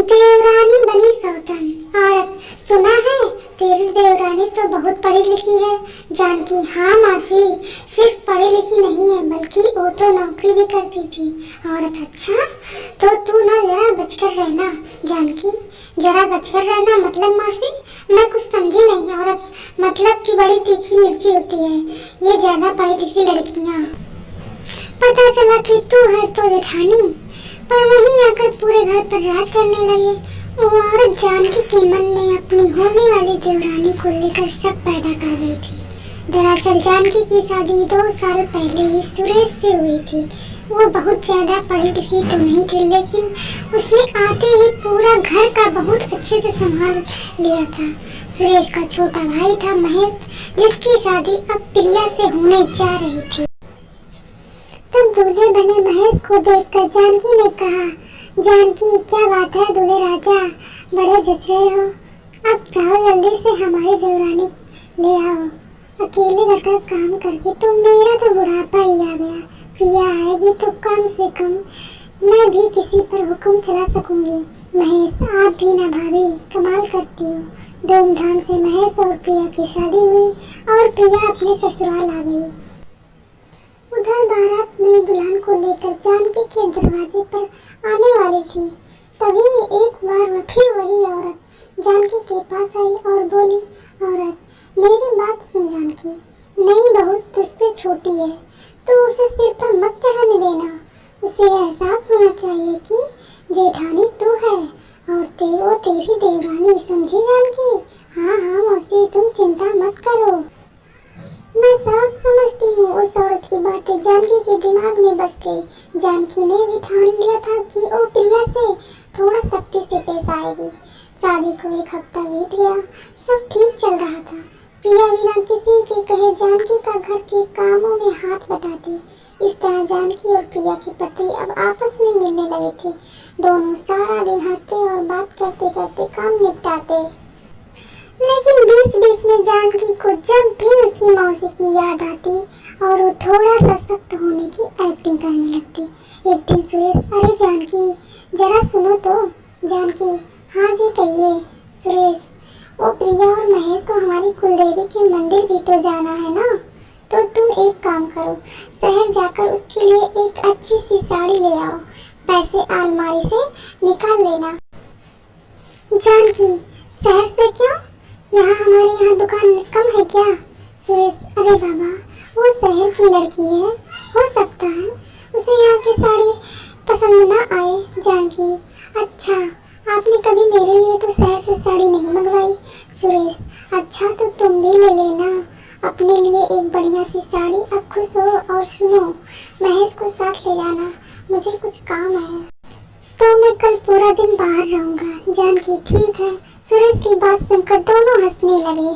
देवरानी बनी सौतन। औरत, सुना है तेरी देवरानी तो बहुत पढ़ी लिखी है। जानकी, हाँ मासी, सिर्फ पढ़ी लिखी नहीं है बल्कि वो तो नौकरी भी करती थी। औरत, अच्छा, तो तू ना जरा बचकर रहना। जानकी, जरा बचकर रहना मतलब मासी, मैं कुछ समझी नहीं। औरत, मतलब कि बड़ी तीखी मिर्ची होती है ये ज्यादा पढ़ी लिखी लड़कियाँ। पता चला कि तू है तो जेठानी, पर वहीं आकर पूरे घर पर राज करने लगे। वो औरत जानकी के मन में अपनी होने वाली देवरानी को लेकर शक पैदा कर रही थी। दरअसल जानकी की शादी 2 साल पहले ही सुरेश से हुई थी। वो बहुत ज्यादा पढ़ी लिखी तो नहीं थी, लेकिन उसने आते ही पूरा घर का बहुत अच्छे से संभाल लिया था। सुरेश का छोटा भाई था महेश, जिसकी शादी अब प्रिया से होने जा रही थी। तब दूल्हे बने महेश को देखकर जानकी ने कहा, जानकी, क्या बात है दूल्हे राजा, बड़े जच रहे हो। अब जाओ जल्दी से हमारी देवरानी ले आओ। अकेले घर का काम करके तो मेरा तो बुढ़ापा ही आ गया। प्रिया आएगी तो कम से कम मैं भी किसी पर हुक्म चला सकूंगी। महेश, आप भी ना भाभी, कमाल करती हो। धूमधाम से महेश और प्रिया की शादी हुई और प्रिया अपने ससुराल आ गई। उधर बारात में दुल्हन को लेकर जानकी के दरवाजे पर आने वाली थी। तभी एक बार फिर वही औरत जानकी के पास आई और बोली, औरत, मेरी बात सुन जानकी, नई बहू तुझसे छोटी है तो उसे सिर पर मत चढ़ाने देना। उसे एहसास होना चाहिए कि जेठानी तू है और वो तेरी देवरानी, समझी जानकी। हाँ हाँ मौसी, तुम चिंता मत करो, मैं सब समझती हूँ। उस औरत की बातें जानकी के दिमाग में बस गई। जानकी ने भी ठान लिया था कि वो प्रिया से थोड़ा सख्ती से पेश आएगी। शादी को 1 हफ्ता बीत गया, सब ठीक चल रहा था। प्रिया बिना किसी के कहे जानकी का घर के कामों में हाथ बटाती। इस तरह जानकी और प्रिया की पटरी अब आपस में मिलने लगी थी। दोनों सारा दिन हंसते और बात करते करते काम निपटाते। लेकिन बीच बीच में जानकी को जब भी उसकी मौसी की याद आती और वो थोड़ा सा सख्त होने की एक्टिंग करने लगती। एक दिन सुरेश, अरे जानकी, जरा सुनो तो। जानकी, हाँ जी कहिए। सुरेश, वो प्रिया और महेश को हमारी कुलदेवी के मंदिर भी तो जाना है ना, तो तुम एक काम करो, शहर जाकर उसके लिए एक अच्छी सी साड़ी ले आओ। पैसे अलमारी से निकाल लेना। जानकी, शहर से क्यों, यहाँ हमारे यहाँ दुकान कम है क्या। सुरेश, अरे बाबा, वो शहर की लड़की है, हो सकता है उसे यहाँ की साड़ी पसंद ना आए। जानकी, अच्छा, आपने कभी मेरे लिए तो शहर से साड़ी नहीं मंगवाई। सुरेश, अच्छा तो तुम भी ले लेना अपने लिए एक बढ़िया सी साड़ी। अब खुश हो और सुनो, महेश को साथ ले जाना, मुझे कुछ काम है तो मैं कल पूरा दिन बाहर रहूंगा। जानकी, ठीक है। सुरेश की बात सुनकर दोनों हंसने लगे।